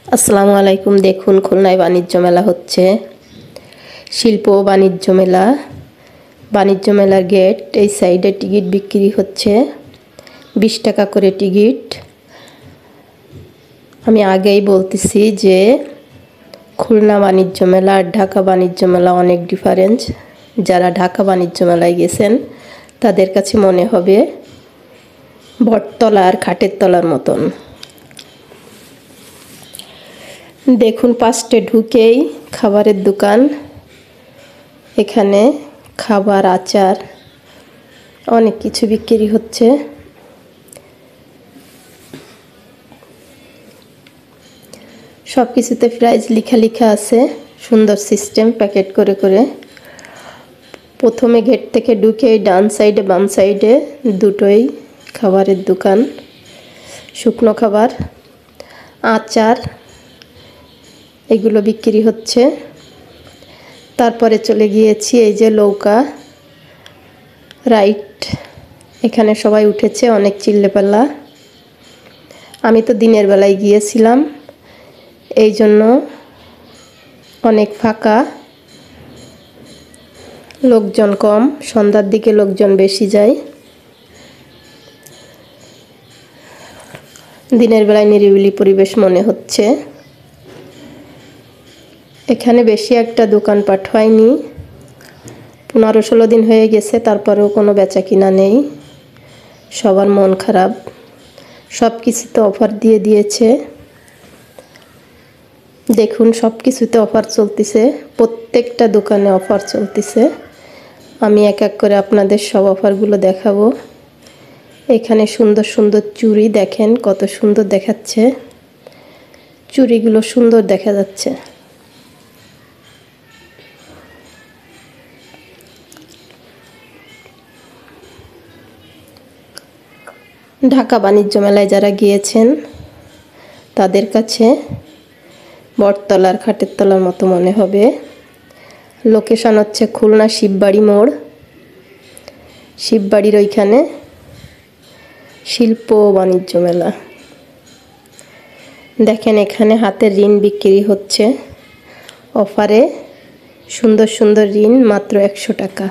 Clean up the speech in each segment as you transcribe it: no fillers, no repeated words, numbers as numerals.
আসসালামু আলাইকুম। দেখুন খুলনায় বাণিজ্য মেলা হচ্ছে, শিল্প বাণিজ্য মেলা। বাণিজ্য মেলার গেট এই সাইডে টিকিট বিক্রি হচ্ছে 20 টাকা করে টিকিট। আমি আগেই বলতেছি যে খুলনা বাণিজ্য মেলা আর ঢাকা বাণিজ্য মেলা অনেক ডিফারেন্স। যারা ঢাকা বাণিজ্য মেলায় গেছেন তাদের কাছে মনে হবে বটতলা আর খাটের তলার মতন। দেখুন পাশে ঢুকেই খাবারের দোকান, এখানে খাবার, আচার, অনেক কিছু বিক্রি হচ্ছে। সব কিছুতে প্রাইস লেখা আছে, সুন্দর সিস্টেম প্যাকেট করে করে। প্রথমে গেট থেকে ঢুকেই ডান সাইডে বাম সাইডে দুটোই খাবারের দোকান, শুকনো খাবার, আচার এগুলো বিক্রি হচ্ছে। তারপরে চলে গিয়েছি এই যে নৌকা রাইড, এখানে সবাই উঠেছে, অনেক চিল্লাপাল্লা। আমি তো দিনের বেলায় গিয়েছিলাম, এই জন্য অনেক ফাঁকা, লোকজন কম। সন্ধ্যার দিকে লোকজন বেশি যায়, দিনের বেলায় নিরিবিলি পরিবেশ মনে হচ্ছে। এখানে বেশি একটা দোকানপাট হয়নি, 15-16 দিন হয়ে গেছে, তারপরেও কোনো বেচা কিনা নেই, সবার মন খারাপ। সব কিছুতে অফার দিয়ে দিয়েছে, দেখুন সব কিছুতে অফার চলতেছে, প্রত্যেকটা দোকানে অফার চলতেছে। আমি এক এক করে আপনাদের সব অফারগুলো দেখাবো। এখানে সুন্দর সুন্দর চুড়ি, দেখেন কত সুন্দর দেখাচ্ছে, চুড়িগুলো সুন্দর দেখা যাচ্ছে। ঢাকা বাণিজ্য মেলায় যারা গিয়েছেন তাদের কাছে বটতলার খাটের তলার মতো মনে হবে। লোকেশন হচ্ছে খুলনা শিববাড়ি মোড়, শিববাড়ির ওইখানে শিল্প বাণিজ্য মেলা। দেখেন এখানে হাতের ঋণ বিক্রি হচ্ছে অফারে, সুন্দর সুন্দর ঋণ মাত্র 100 টাকা,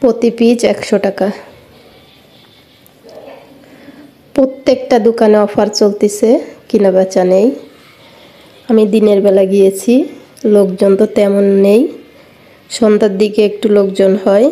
প্রতি পিস 100 টাকা। প্রত্যেকটা দোকানে অফার চলতেছে, কিনা বেচা নেই। আমি দিনের বেলা গিয়েছি, লোকজন তো তেমন নেই, সন্ধ্যার দিকে একটু লোকজন হয়।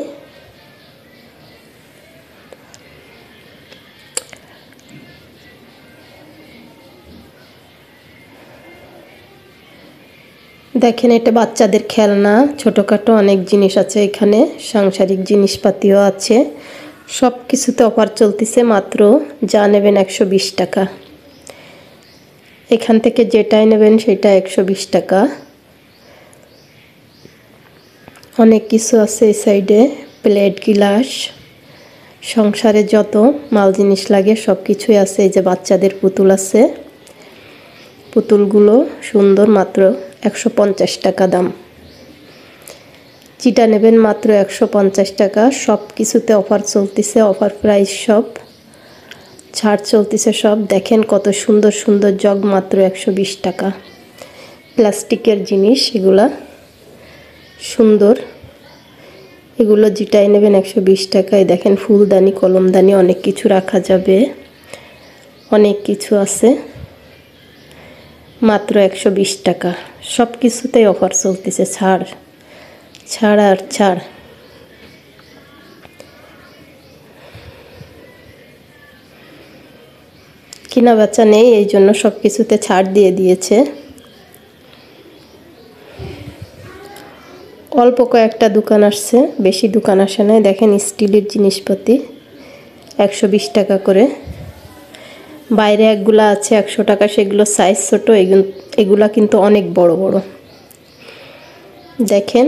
দেখেন এটা বাচ্চাদের খেলনা, ছোটোখাটো অনেক জিনিস আছে এখানে, সাংসারিক জিনিসপাতিও আছে। সব কিছুতে অফার চলতেছে, মাত্র যা নেবেন 120 টাকা। এখান থেকে যেটাই নেবেন সেটা 120 টাকা। অনেক কিছু আছে এই সাইডে, প্লেট, গিলাস, সংসারে যত মাল জিনিস লাগে সব কিছুই আছে। এই যে বাচ্চাদের পুতুল আছে, পুতুলগুলো সুন্দর, মাত্র 150 টাকা দাম। যেটা নেবেন মাত্র 150 টাকা। সব কিছুতে অফার চলতেছে, অফার প্রাইস, সব ছাড় চলতেছে সব। দেখেন কত সুন্দর সুন্দর জগ, মাত্র 120 টাকা। প্লাস্টিকের জিনিস এগুলা সুন্দর, এগুলো যেটাই নেবেন 120 টাকায়। দেখেন ফুলদানি, কলমদানি, অনেক কিছু রাখা যাবে, অনেক কিছু আছে, মাত্র 120 টাকা। সব কিছুতেই অফার চলতেছে, ছাড় ছাড় আর ছাড়। কিনা বেচা নেই, এই জন্য সব কিছুতে ছাড় দিয়ে দিয়েছে। অল্প কয়েকটা দোকান আসছে, বেশি দোকান আসে নাই। দেখেন স্টিলের জিনিসপাতি 120 টাকা করে। বাইরে একগুলা আছে 100 টাকা, সেগুলো সাইজ ছোটো, এগুলা কিন্তু অনেক বড় বড়। দেখেন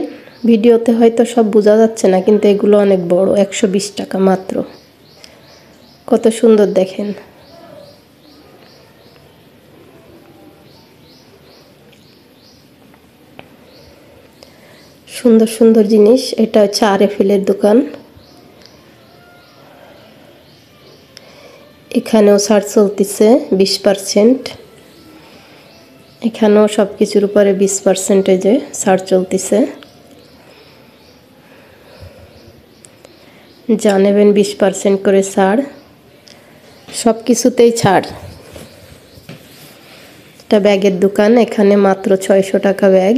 ভিডিওতে হয়তো সব বোঝা যাচ্ছে না, কিন্তু এগুলো অনেক বড়। 120 টাকা মাত্র, কত সুন্দর দেখেন। সুন্দর সুন্দর জিনিস। এটা হচ্ছে আরএফএলের দোকান, এখানেও ছাড় চলতেছে 20%। এখানেও সব কিছুর উপরে 20% ছাড় চলতেছে। যা নেবেন 20% করে ছাড়, সব কিছুতেই ছাড়। এটা ব্যাগের দোকান, এখানে মাত্র 600 টাকা ব্যাগ,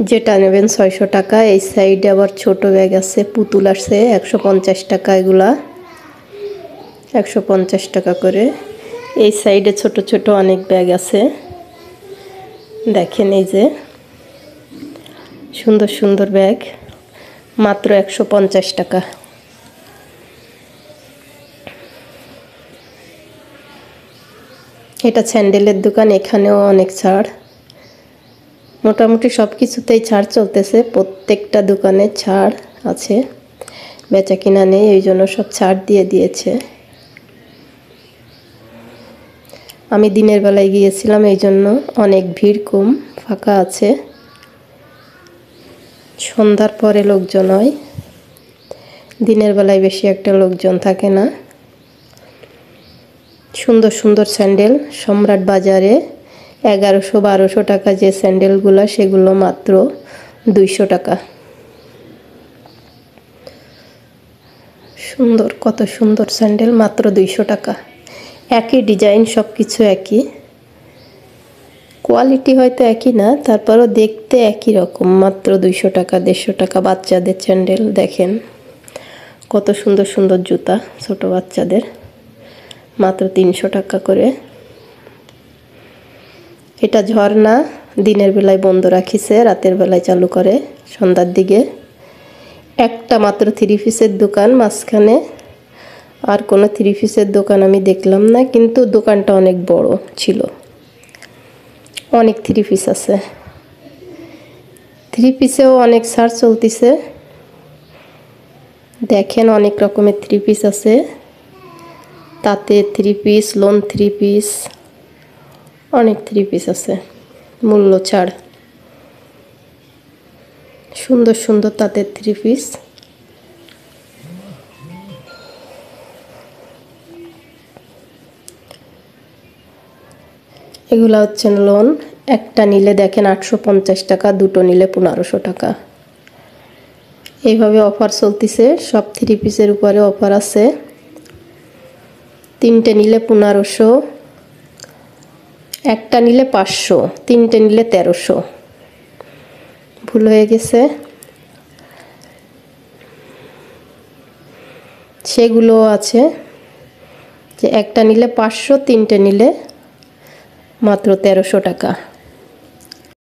যেটা নেবেন 600 টাকা। এই সাইডে আবার ছোট ব্যাগ আছে, পুতুল আছে 150 টাকা, এগুলা 150 টাকা করে। এই সাইডে ছোট ছোট অনেক ব্যাগ আছে, দেখেন এই যে সুন্দর সুন্দর ব্যাগ, মাত্র 150 টাকা। এটা স্যান্ডেলের দোকান, এখানেও অনেক ছাড়, মোটামুটি সব কিছুতেই ছাড় চলতেছে। প্রত্যেকটা দোকানে ছাড় আছে, বেচা কিনা নেই, এই জন্য সব ছাড় দিয়ে দিয়েছে। আমি দিনের বেলায় গিয়েছিলাম, এই জন্য অনেক ভিড় কম, ফাঁকা আছে। সন্ধ্যার পরে লোকজন হয়, দিনের বেলায় বেশি একটা লোকজন থাকে না। সুন্দর সুন্দর স্যান্ডেল সম্রাট বাজারে 1100-1200 টাকা যে স্যান্ডেলগুলো, সেগুলো মাত্র 200 টাকা। সুন্দর, কত সুন্দর স্যান্ডেল, মাত্র 200 টাকা। একই ডিজাইন, সব কিছু একই, কোয়ালিটি হয়তো একই না, তারপরও দেখতে একই রকম। মাত্র 200 টাকা, 150 টাকা। বাচ্চাদের স্যান্ডেল দেখেন, কত সুন্দর সুন্দর জুতা ছোট বাচ্চাদের, মাত্র 300 টাকা করে। এটা ঝর্ণা, দিনের বেলায় বন্ধ রাখিছে, রাতের বেলায় চালু করে সন্ধ্যার দিকে। একটা মাত্র 3 পিসের দোকান মাঝখানে, আর কোনো 3 পিসের দোকান আমি দেখলাম না, কিন্তু দোকানটা অনেক বড় ছিল, অনেক 3 পিস আছে। 3 পিসেও অনেক ছাড় চলতেছে, দেখেন অনেক রকমের 3 পিস আছে, তাতে 3 পিস, লোন 3 পিস, অনেক 3 পিস আছে, মূল্য ছাড়। সুন্দর সুন্দর তাঁতের 3 পিস। এগুলা হচ্ছে লোন, একটা নিলে দেখেন 850 টাকা, দুটো নিলে 1500 টাকা। এইভাবে অফার চলতেছে, সব 3 পিসের উপরে অফার আছে। 3টে নিলে 1500, একটা নিলে 500, 3টে নিলে 1300। ভুল হয়ে গেছে, সেগুলো আছে যে একটা নিলে 500, 3টে নিলে মাত্র 1300 টাকা।